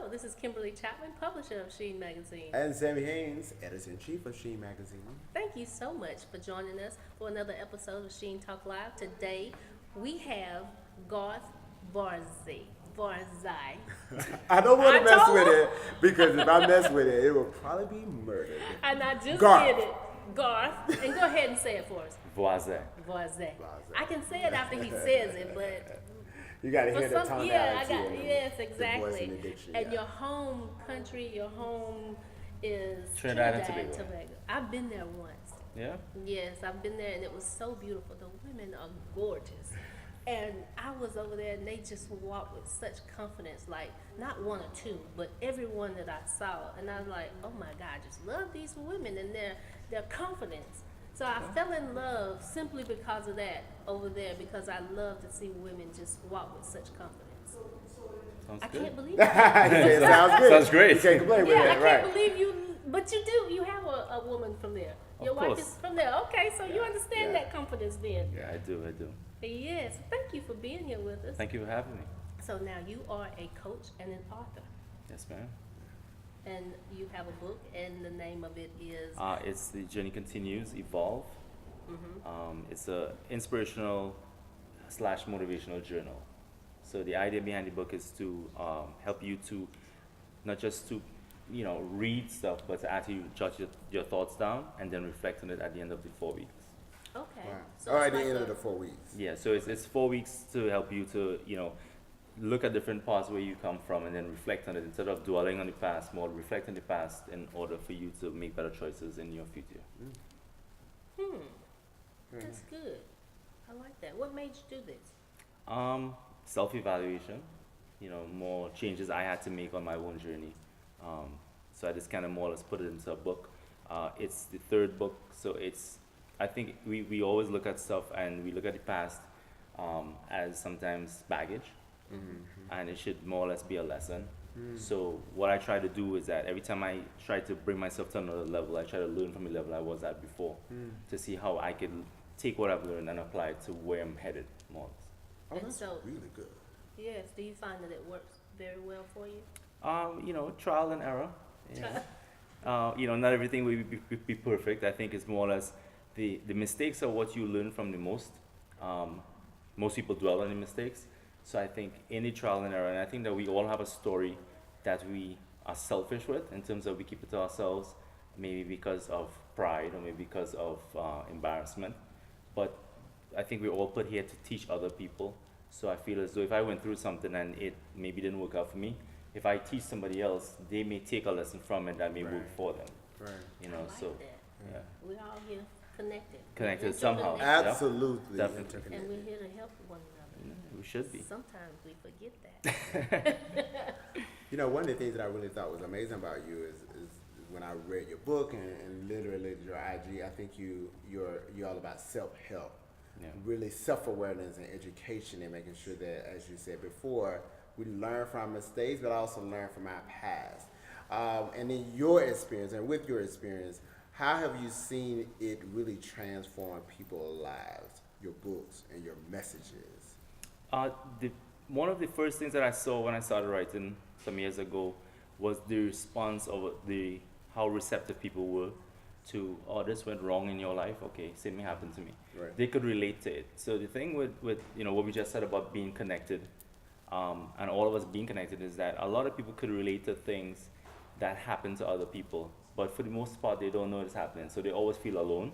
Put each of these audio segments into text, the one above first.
Hello, this is Kimberly Chapman, publisher of Sheen Magazine. And Sammi Haynes, editor-in-chief of Sheen Magazine. Thank you so much for joining us for another episode of Sheen Talk Live. Today, we have Garth Voisin. I don't want to mess with told- it because if I mess with it, it will probably be murdered. And I just Garth. did it. Garth. And go ahead and say it for us. Voisin. Voisin. I can say it after he says it, but You got to for hear the some, tonality. yeah, I got, and yes, the voice exactly. and the diction, And yeah. your home country, your home is Trinidad and Tobago. I've been there once. Yeah. Yes, I've been there and it was so beautiful. The women are gorgeous. And I was over there and they just walked with such confidence, like not one or two, but everyone that I saw. And I was like, oh my God, I just love these women and their confidence. So I fell in love simply because of that over there, because I love to see women just walk with such confidence. Sounds I good. can't believe He said, it sounds good. Sounds great. You can't complain with Yeah, I that, can't right? believe you, but you do. You have a woman from there. Your Of wife course. is from there. Okay, so you understand Yeah. that confidence then. Yeah, I do. Yes, thank you for being here with us. Thank you for having me. So now you are a coach and an author, Yes, ma'am. and you have a book, and the name of it is. It's The Journey Continues, Evolve. It's a inspirational / motivational journal. So the idea behind the book is to help you to not just to read stuff, but to actually jot your thoughts down and then reflect on it at the end of the 4 weeks. Okay. Wow. So All right, it's the like end a- of the 4 weeks. Yeah, so it's 4 weeks to help you to look at different parts where you come from and then reflect on it instead of dwelling on the past. More reflect on the past in order for you to make better choices in your future. That's good. I like that. What made you do this? Self-evaluation, more changes I had to make on my own journey. So I just kind of more or less put it into a book. It's the third book, so I think we always look at stuff and we look at the past as sometimes baggage, and it should more or less be a lesson. So what I try to do is that every time I try to bring myself to another level, I try to learn from the level I was at before to see how I can take what I've learned and apply it to where I'm headed more or less. Oh, And that's so- really good. Yes. Do you find that it works very well for you? Trial and error. Not everything will be perfect. I think it's more or less the mistakes are what you learn from the most. Most people dwell on the mistakes. So I think any trial and error, and I think that we all have a story that we are selfish with in terms of we keep it to ourselves, maybe because of pride or maybe because of embarrassment. But I think we're all put here to teach other people. So I feel as though if I went through something and it maybe didn't work out for me, if I teach somebody else, they may take a lesson from it that may work Right. for them. Right. I like So that. yeah, We're all here connected. Connected We're somehow. interconnected, Absolutely. Definitely. And interconnected. we're here to help one another. we should be. Sometimes we forget that. One of the things that I really thought was amazing about you is when I read your book and literally your IG, I think you're all about self-help. Yeah. Really self-awareness and education and making sure that, as you said before, we learn from mistakes, but also learn from our past. And in your experience, and with your experience, how have you seen it really transform people's lives, your books and your messages? One of the first things that I saw when I started writing some years ago was the response of how receptive people were to, oh, this went wrong in your life. Okay, same thing happened to me. Right. They could relate to it. So the thing with what we just said about being connected, and all of us being connected, is that a lot of people could relate to things that happen to other people, but for the most part, they don't know it's happening. So they always feel alone.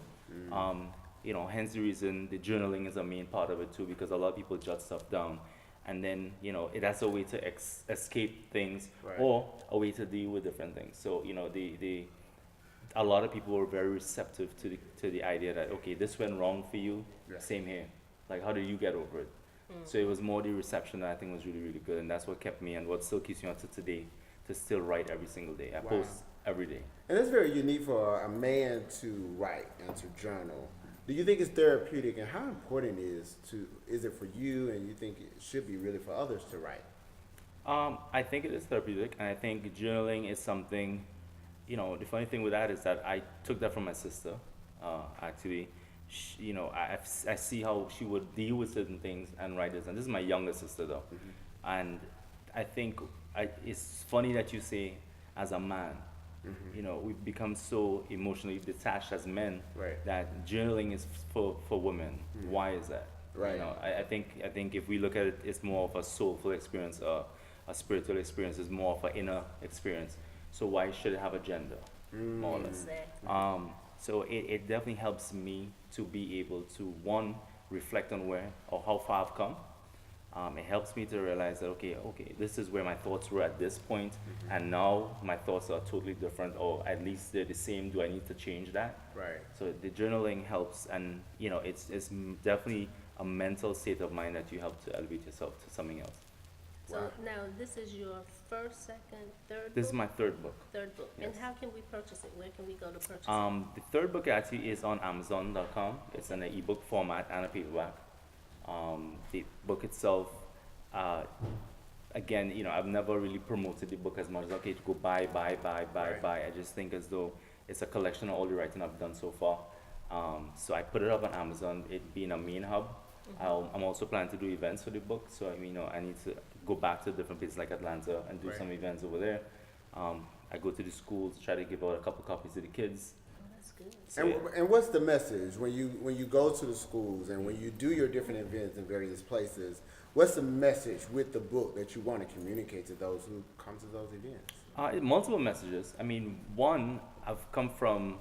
Hence the reason the journaling is a main part of it too, because a lot of people jot stuff down, and then that's a way to escape things, Right. or a way to deal with different things. So a lot of people were very receptive to the idea that, okay, this went wrong for you. Yeah. Same here. Like, how did you get over it? So it was more the reception that I think was really, really good, and that's what kept me and what still keeps me on to today, to still write every single day. I Wow. post every day. And it's very unique for a man to write and to journal. Do you think it's therapeutic, and how important is it for you, and you think it should be really for others to write? I think it is therapeutic, and I think journaling is something. The funny thing with that is that I took that from my sister. Actually, I see how she would deal with certain things and write this. And this is my younger sister, though. And I think it's funny that you say as a man, you know, we've become so emotionally detached as men Right. that journaling is for women. Why is that? Right. You know, I think if we look at it, it's more of a soulful experience, a spiritual experience. It's more of an inner experience. So why should it have a gender, more or less? Exactly. So it definitely helps me to be able to, one, reflect on where or how far I've come. It helps me to realize that, okay, this is where my thoughts were at this point, and now my thoughts are totally different, or at least they're the same. Do I need to change that? Right. So the journaling helps, and you know, it's definitely a mental state of mind that you help to elevate yourself to something else. So Wow. now this is your first, second, third This is book? my third book. Third book. And Yes. how can we purchase it? Where can we go to purchase The third book actually is on Amazon.com. It's in an ebook format and a paperback. The book itself, again, you know, I've never really promoted the book as much as, okay, to go buy. Right. I just think as though it's a collection of all the writing I've done so far. So I put it up on Amazon, it being a main hub. I'm also planning to do events for the book, so you know, I need to go back to different places like Atlanta and do Right. some events over there. I go to the schools, try to give out a couple copies to the kids. it? Oh, that's good. So, And, yeah. and what's the message when you go to the schools and when you do your different events in various places? What's the message with the book that you want to communicate to those who come to those events? Multiple messages. I mean, one, I've come from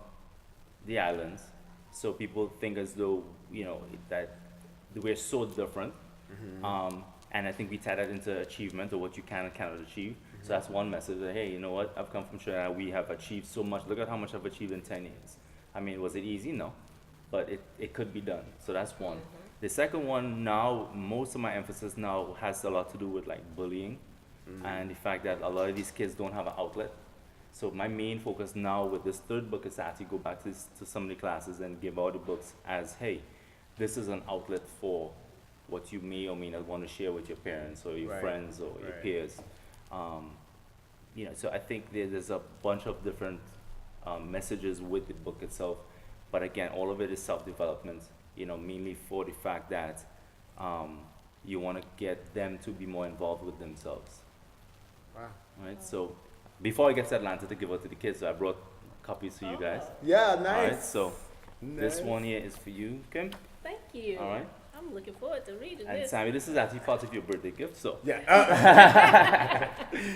the islands, so people think as though, you know, that we're so different. And I think we tie that into achievement or what you can and cannot achieve. So that's one message that, hey, you know what, I've come from Trinidad, we have achieved so much. Look at how much I've achieved in 10 years. I mean, was it easy? No. But it could be done. So that's one. The second one now, most of my emphasis now has a lot to do with like bullying and the fact that a lot of these kids don't have an outlet. So my main focus now with this third book is to actually go back to some of the classes and give out the books as, hey, this is an outlet for what you may or may not want to share with your parents or your Right. friends or your Right. peers. You know, so I think there's a bunch of different messages with the book itself, but again, all of it is self-development. You know, mainly for the fact that you want to get them to be more involved with themselves, Wow. right? So before I get to Atlanta to give out to the kids, so I brought copies to you guys. Yeah, All right, nice. so this Nice. one here is for you, Kim. Thank you. All right. I'm looking forward to reading And this. Sammy, this is actually part of your birthday gift, so. Yeah.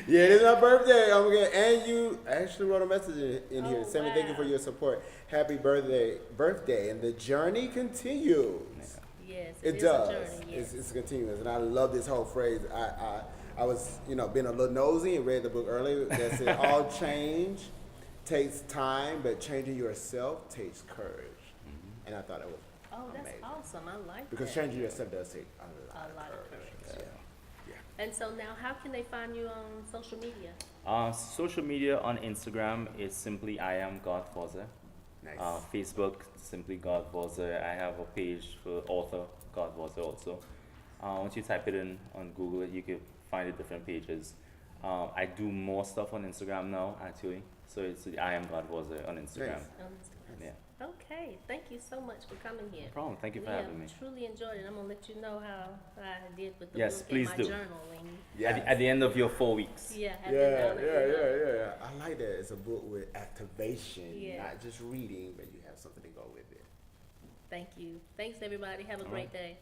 Yeah, it is my birthday. And you actually wrote a message in here. Oh, Sammy, thank you for wow. your support. Happy birthday, and the journey continues. Yes, It is does. a journey. Yes. It's continuous, and I love this whole phrase. I was, being a little nosy and read the book earlier. That said, all change takes time, but changing yourself takes courage. And I thought it was Oh, that's amazing. awesome. I like Because that. changing yourself does take a lot of courage. And so now, how can they find you on social media? Social media on Instagram is simply I am Garth Voisin. Nice. Facebook, simply Garth Voisin. I have a page for author, Garth Voisin also. Once you type it in on Google, you can find the different pages. I do more stuff on Instagram now, actually. So it's I am Garth Voisin on Instagram. Nice. On Instagram? Yeah. Okay, thank you so much for coming here. No problem. Thank you for We having me. have truly enjoyed it. I'm gonna let you know how I did with the Yes, book please and my do. journaling. At the end of your 4 weeks. Yeah, I've been Yeah. down there. I like that. It's a book with activation, Yeah. not just reading, but you have something to go with it. Thank you. Thanks, everybody. Have a All great right. day.